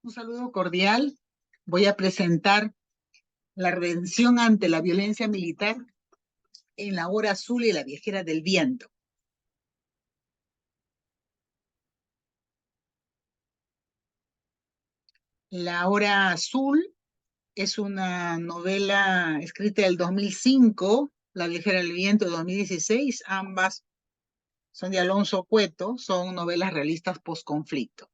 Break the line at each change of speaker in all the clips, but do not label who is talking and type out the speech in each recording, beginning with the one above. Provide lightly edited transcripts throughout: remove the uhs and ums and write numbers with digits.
Un saludo cordial. Voy a presentar la redención ante la violencia militar en la hora azul y la viajera del viento. La hora azul es una novela escrita del 2005, La viajera del viento de 2016. Ambas son de Alonso Cueto, son novelas realistas post-conflicto.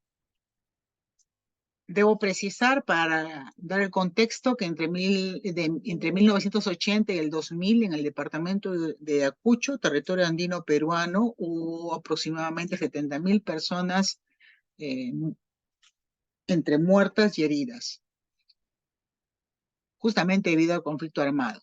Debo precisar para dar el contexto que entre 1980 y el 2000 en el departamento de Ayacucho, territorio andino peruano, hubo aproximadamente 70.000 personas eh, entre muertas y heridas, justamente debido al conflicto armado.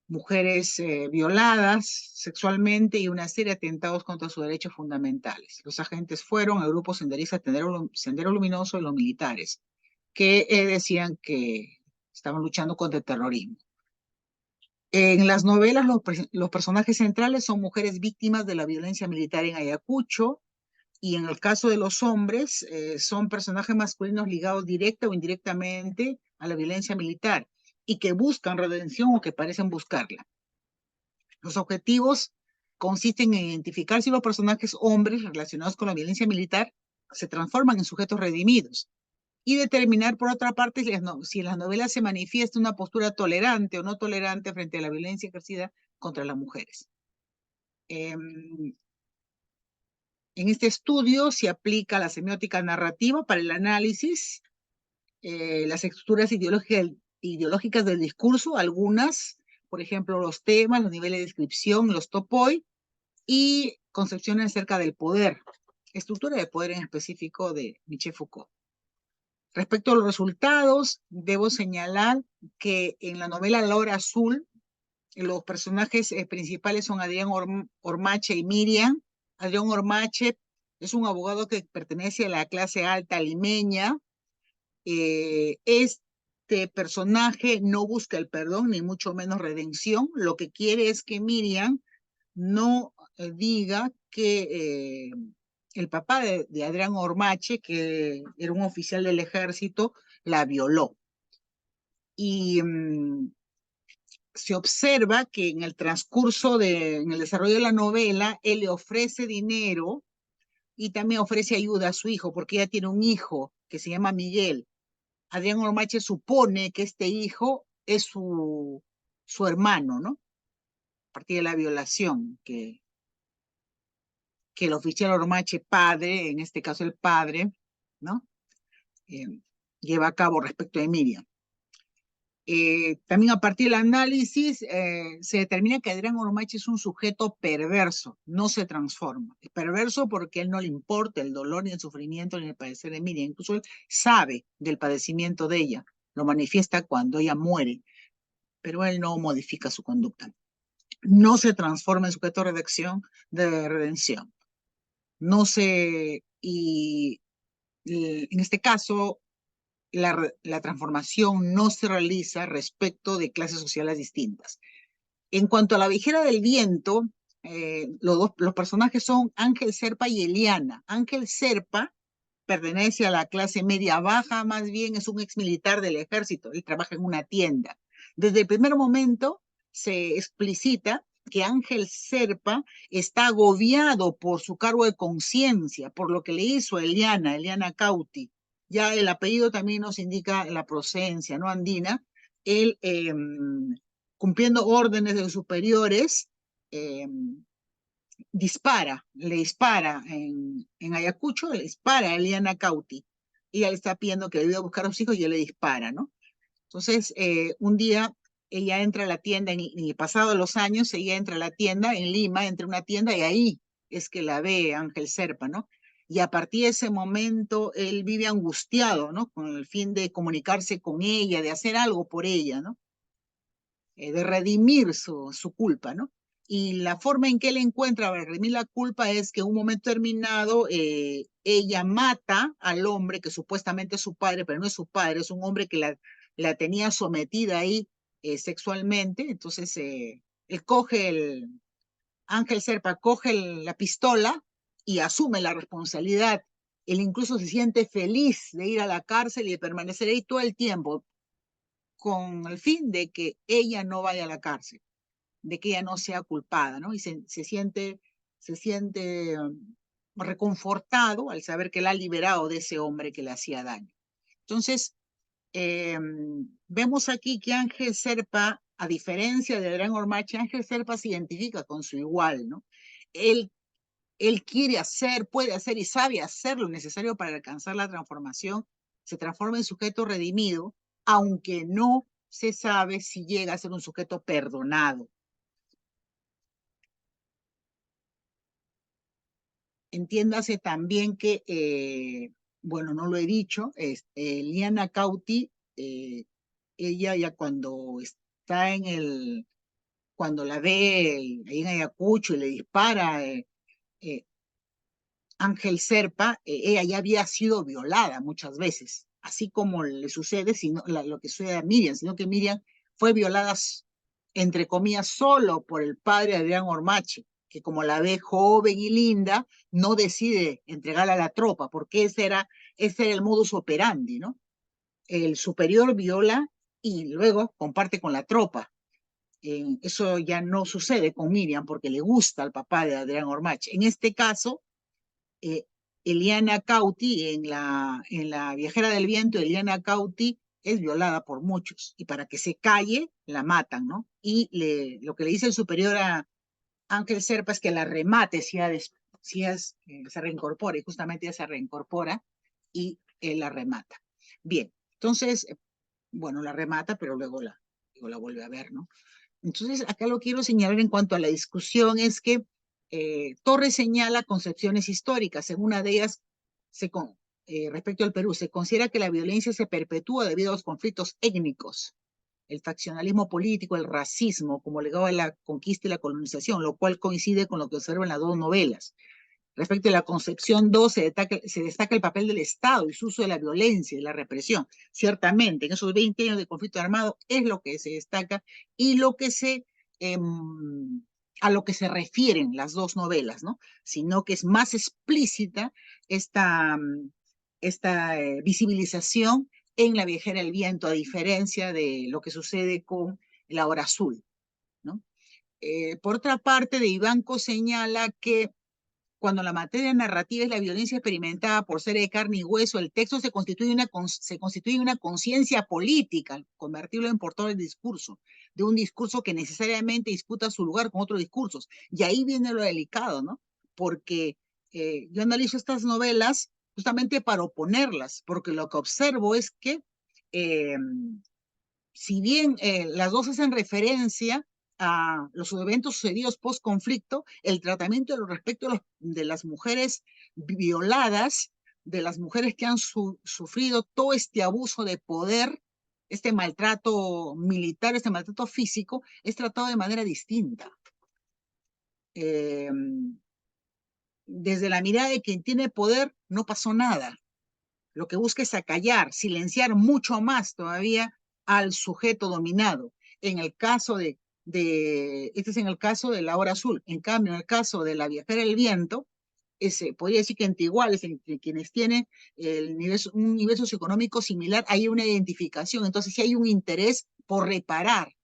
Mujeres violadas sexualmente y una serie de atentados contra sus derechos fundamentales. Los agentes fueron el grupo senderista Sendero Luminoso y los militares, que decían que estaban luchando contra el terrorismo. En las novelas, los personajes centrales son mujeres víctimas de la violencia militar en Ayacucho, y en el caso de los hombres, son personajes masculinos ligados directa o indirectamente a la violencia militar y que buscan redención o que parecen buscarla. Los objetivos consisten en identificar si los personajes hombres relacionados con la violencia militar se transforman en sujetos redimidos y determinar, por otra parte, si en las novelas se manifiesta una postura tolerante o no tolerante frente a la violencia ejercida contra las mujeres. En este estudio se aplica la semiótica narrativa para el análisis, las estructuras ideológicas del discurso, algunas, por ejemplo, los temas, los niveles de descripción, los topoi, y concepciones acerca del poder, estructura de poder en específico de Michel Foucault. Respecto a los resultados, debo señalar que en la novela La Hora Azul, los personajes principales son Adrián Ormache y Miriam. Adrián Ormache es un abogado que pertenece a la clase alta limeña. Este personaje no busca el perdón, ni mucho menos redención. Lo que quiere es que Miriam no diga que el papá de Adrián Ormache, que era un oficial del ejército, la violó. Y se observa que en el transcurso en el desarrollo de la novela, él le ofrece dinero y también ofrece ayuda a su hijo, porque ella tiene un hijo que se llama Miguel. Adrián Ormache supone que este hijo es su hermano, ¿no? A partir de la violación que el oficial Ormache padre, en este caso el padre, ¿no? Eh, lleva a cabo respecto de Miriam. También a partir del análisis se determina que Adrián Ormache es un sujeto perverso, no se transforma. Es perverso porque a él no le importa el dolor, ni el sufrimiento, ni el padecer de Miriam. Incluso él sabe del padecimiento de ella, lo manifiesta cuando ella muere, pero él no modifica su conducta. No se transforma en sujeto de redención. No se, y en este caso, la transformación no se realiza respecto de clases sociales distintas. En cuanto a la viajera del viento, los personajes son Ángel Serpa y Eliana. Ángel Serpa pertenece a la clase media baja, más bien es un ex militar del ejército, él trabaja en una tienda. Desde el primer momento se explicita que Ángel Serpa está agobiado por su cargo de conciencia, por lo que le hizo a Eliana Cauti. Ya el apellido también nos indica la procedencia, ¿no? Andina. Él, cumpliendo órdenes de superiores, eh, le dispara en Ayacucho, le dispara a Eliana Cauti. Y ella le está pidiendo que le ayude a buscar a sus hijos y él le dispara, ¿no? Entonces, un día ella entra a la tienda, y pasado los años, ella entra a la tienda en Lima, entra a una tienda y ahí es que la ve Ángel Serpa, ¿no? Y a partir de ese momento él vive angustiado, ¿no? Con el fin de comunicarse con ella, de hacer algo por ella, ¿no? De redimir su culpa, ¿no? Y la forma en que él encuentra para redimir la culpa es que en un momento determinado ella mata al hombre que supuestamente es su padre, pero no es su padre, es un hombre que la tenía sometida ahí sexualmente. Entonces, Ángel Serpa coge la pistola y asume la responsabilidad Él incluso se siente feliz de ir a la cárcel y de permanecer ahí todo el tiempo, con el fin de que ella no vaya a la cárcel, de que ella no sea culpada, ¿no? Y se siente reconfortado al saber que la ha liberado de ese hombre que le hacía daño. Entonces, eh, vemos aquí que Ángel Serpa, a diferencia de Adrián Ormache, Ángel Serpa se identifica con su igual, ¿no? Él, él quiere hacer, puede hacer y sabe hacer lo necesario para alcanzar la transformación, se transforma en sujeto redimido, aunque no se sabe si llega a ser un sujeto perdonado. Entiéndase también que, bueno, no lo he dicho, Liana Cauti, ella ya cuando está cuando la ve ahí en Ayacucho y le dispara eh, Ángel Serpa, ella ya había sido violada muchas veces, así como le sucede, lo que sucede a Miriam, sino que Miriam fue violada, entre comillas, solo por el padre de Adrián Ormache, que como la ve joven y linda, no decide entregarla a la tropa, porque ese era el modus operandi, ¿no? El superior viola y luego comparte con la tropa. Eso ya no sucede con Miriam porque le gusta al papá de Adrián Ormache. En este caso, eh, Eliana Cauti, en la Viajera del Viento, Eliana Cauti es violada por muchos y para que se calle la matan, ¿no? Y lo que le dice el superior a Ángel Serpa es que la remate si se reincorpora, y justamente ella se reincorpora y él la remata. Bien, entonces, bueno, la remata, pero luego la vuelve a ver, ¿no? Entonces, acá lo quiero señalar en cuanto a la discusión es que Torres señala concepciones históricas. En una de ellas, respecto al Perú, se considera que la violencia se perpetúa debido a los conflictos étnicos, el faccionalismo político, el racismo, como legado a la conquista y la colonización, lo cual coincide con lo que observa en las dos novelas. Respecto a la concepción 2, se destaca el papel del Estado y su uso de la violencia y la represión. Ciertamente, en esos 20 años de conflicto armado es lo que se destaca y eh, a lo que se refieren las dos novelas, ¿no? Sino que es más explícita esta visibilización en La Viajera del Viento, a diferencia de lo que sucede con La Hora Azul, ¿no? Por otra parte, de Ivanco señala que cuando la materia narrativa es la violencia experimentada por seres de carne y hueso, el texto se constituye una conciencia política, convertirlo en portador del discurso, de un discurso que necesariamente disputa su lugar con otros discursos. Y ahí viene lo delicado, ¿no? Porque yo analizo estas novelas justamente para oponerlas, porque lo que observo es que eh, si bien las dos hacen referencia a los eventos sucedidos post-conflicto, el tratamiento respecto de las mujeres violadas, de las mujeres que han sufrido todo este abuso de poder, este maltrato militar, este maltrato físico, es tratado de manera distinta. Eh, Desde la mirada de quien tiene poder, no pasó nada. Lo que busca es acallar, silenciar mucho más todavía al sujeto dominado. En el caso este es en el caso de La Hora Azul. En cambio, en el caso de La Viajera del Viento, podría decir que entre iguales, entre quienes tienen un nivel socioeconómico similar, hay una identificación. Entonces, sí hay un interés por reparar,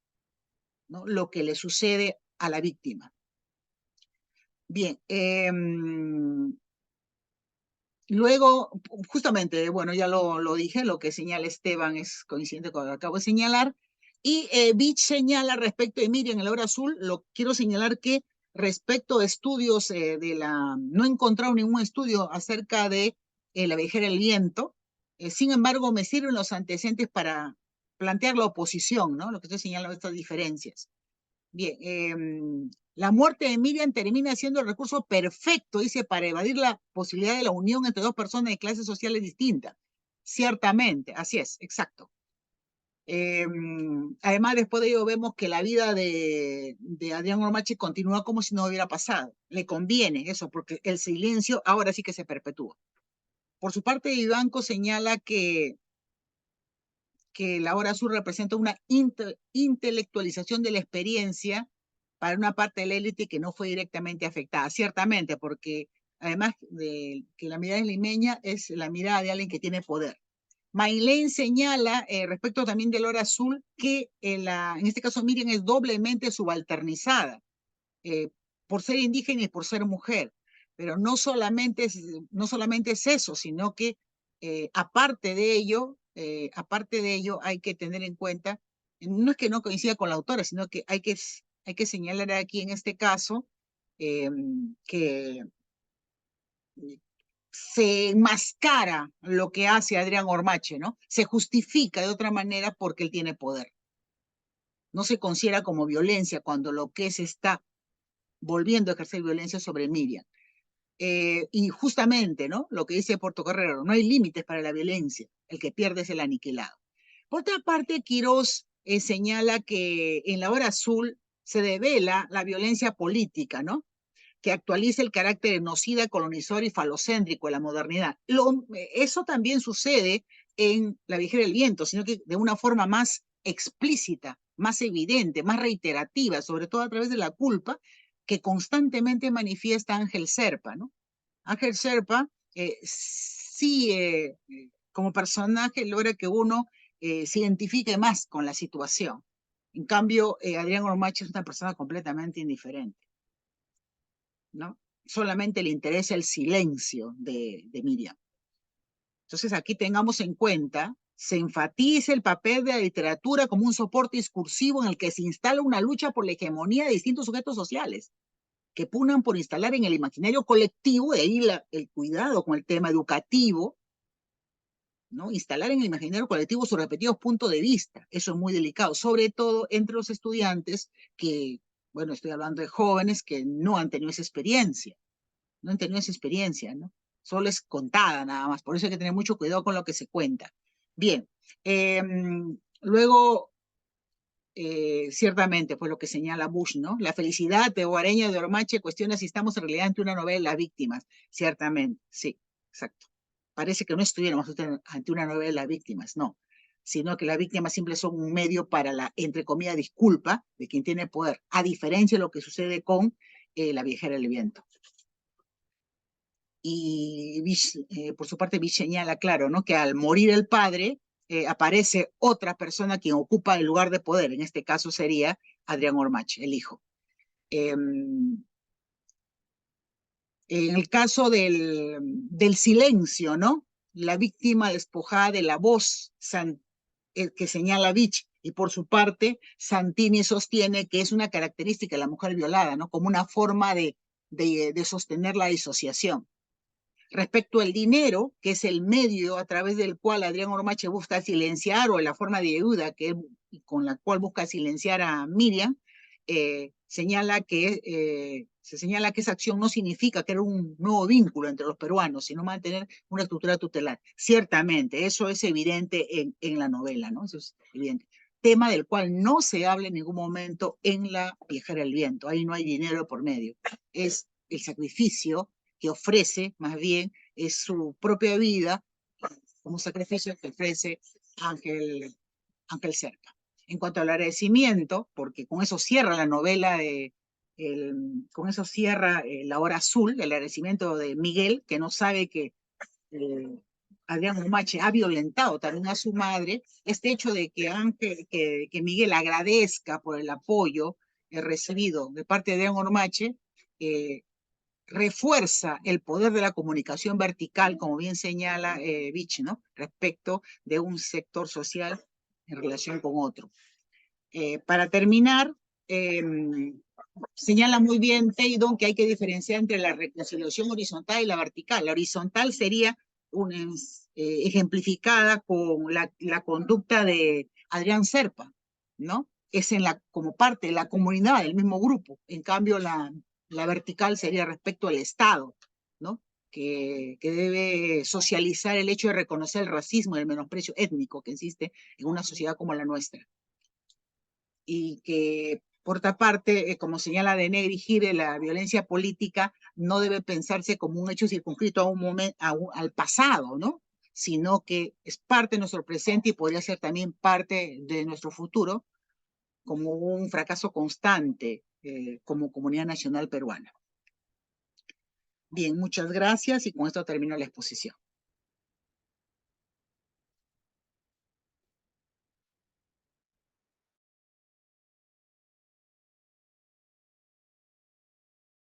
¿no?, lo que le sucede a la víctima. Bien, luego, justamente, bueno, ya lo dije, lo que señala Esteban es coincidente con lo que acabo de señalar. Y Beach señala respecto de Miriam en La Hora Azul, quiero señalar que respecto a estudios no he encontrado ningún estudio acerca de La Viajera del Viento. Sin embargo, me sirven los antecedentes para plantear la oposición, ¿no? Lo que estoy señalando, estas diferencias. Bien, la muerte de Miriam termina siendo el recurso perfecto, dice, para evadir la posibilidad de la unión entre dos personas de clases sociales distintas. Ciertamente, así es, exacto. Además, después de ello vemos que la vida de Adrián Ormache continúa como si no hubiera pasado. Le conviene eso, porque el silencio ahora sí que se perpetúa. Por su parte, Vivanco señala que La Hora Azul representa una intelectualización de la experiencia para una parte de la élite que no fue directamente afectada, ciertamente, porque además de que la mirada es limeña, es la mirada de alguien que tiene poder. Maylene señala, respecto también del oro azul, que en este caso Miriam es doblemente subalternizada, eh, por ser indígena y por ser mujer. Pero no solamente es eso, sino que aparte de ello, hay que tener en cuenta, no es que no coincida con la autora, sino que hay que señalar aquí en este caso que se enmascara lo que hace Adrián Ormache, ¿no? Se justifica de otra manera porque él tiene poder. No se considera como violencia cuando lo que se está volviendo a ejercer violencia sobre Miriam. Y justamente, ¿no? Lo que dice Portocarrero, no hay límites para la violencia, el que pierde es el aniquilado. Por otra parte, Quirós señala que en la hora azul se devela la violencia política, ¿no? Que actualiza el carácter genocida, colonizador y falocéntrico de la modernidad. Eso también sucede en La Viajera del Viento, sino que de una forma más explícita, más evidente, más reiterativa, sobre todo a través de la culpa que constantemente manifiesta Ángel Serpa, ¿no? Ángel Serpa sí, como personaje logra que uno se identifique más con la situación. En cambio, Adrián Ormache es una persona completamente indiferente, ¿no? Solamente le interesa el silencio de Miriam. Entonces aquí tengamos en cuenta, se enfatiza el papel de la literatura como un soporte discursivo en el que se instala una lucha por la hegemonía de distintos sujetos sociales que pugnan por instalar en el imaginario colectivo, de ahí el cuidado con el tema educativo, ¿no? Instalar en el imaginario colectivo sus respectivos puntos de vista. Eso es muy delicado, sobre todo entre los estudiantes que, bueno, estoy hablando de jóvenes que no han tenido esa experiencia. No han tenido esa experiencia, ¿no? Solo es contada nada más, por eso hay que tener mucho cuidado con lo que se cuenta. Bien, luego, ciertamente, fue lo que señala Bush, ¿no? La felicidad de Guareña de Ormache cuestiona si estamos en realidad ante una novela de víctimas, ciertamente, sí, exacto. Parece que no estuviéramos ante una novela de víctimas, no, sino que las víctimas siempre son un medio para la, entre comillas, disculpa de quien tiene poder, a diferencia de lo que sucede con La Viajera del Viento. Y por su parte Vich señala, claro, ¿no? Que al morir el padre aparece otra persona quien ocupa el lugar de poder, en este caso sería Adrián Ormache, el hijo. En el caso del silencio, ¿no? La víctima despojada de la voz que señala Vich, y por su parte Santini sostiene que es una característica de la mujer violada, ¿no? Como una forma de sostener la disociación. Respecto al dinero, que es el medio a través del cual Adrián Ormache busca silenciar, o la forma de ayuda con la cual busca silenciar a Miriam, se señala que esa acción no significa crear un nuevo vínculo entre los peruanos, sino mantener una estructura tutelar. Ciertamente, eso es evidente en la novela, ¿no? Eso es evidente. Tema del cual no se habla en ningún momento en La Viajera del Viento. Ahí no hay dinero por medio. Es el sacrificio que ofrece, más bien, es su propia vida como sacrificio que ofrece Ángel Serpa. En cuanto al agradecimiento, porque con eso cierra la novela con eso cierra La Hora Azul, el agradecimiento de Miguel, que no sabe que Adrián Ormache ha violentado también a su madre, este hecho de que Miguel agradezca por el apoyo recibido de parte de Adrián Ormache, refuerza el poder de la comunicación vertical, como bien señala Vich, ¿no? Respecto de un sector social en relación con otro. Para terminar, señala muy bien Teidon que hay que diferenciar entre la reconciliación horizontal y la vertical. La horizontal sería ejemplificada con la conducta de Adrián Serpa, ¿no? Es como parte de la comunidad, del mismo grupo. En cambio, la vertical sería respecto al Estado, ¿no? Que debe socializar el hecho de reconocer el racismo y el menosprecio étnico que existe en una sociedad como la nuestra. Y que, por otra parte, como señala de Negri Gire, la violencia política no debe pensarse como un hecho circunscrito a un momento, al pasado, ¿no? Sino que es parte de nuestro presente y podría ser también parte de nuestro futuro, como un fracaso constante como comunidad nacional peruana. Bien, muchas gracias y con esto termino la exposición.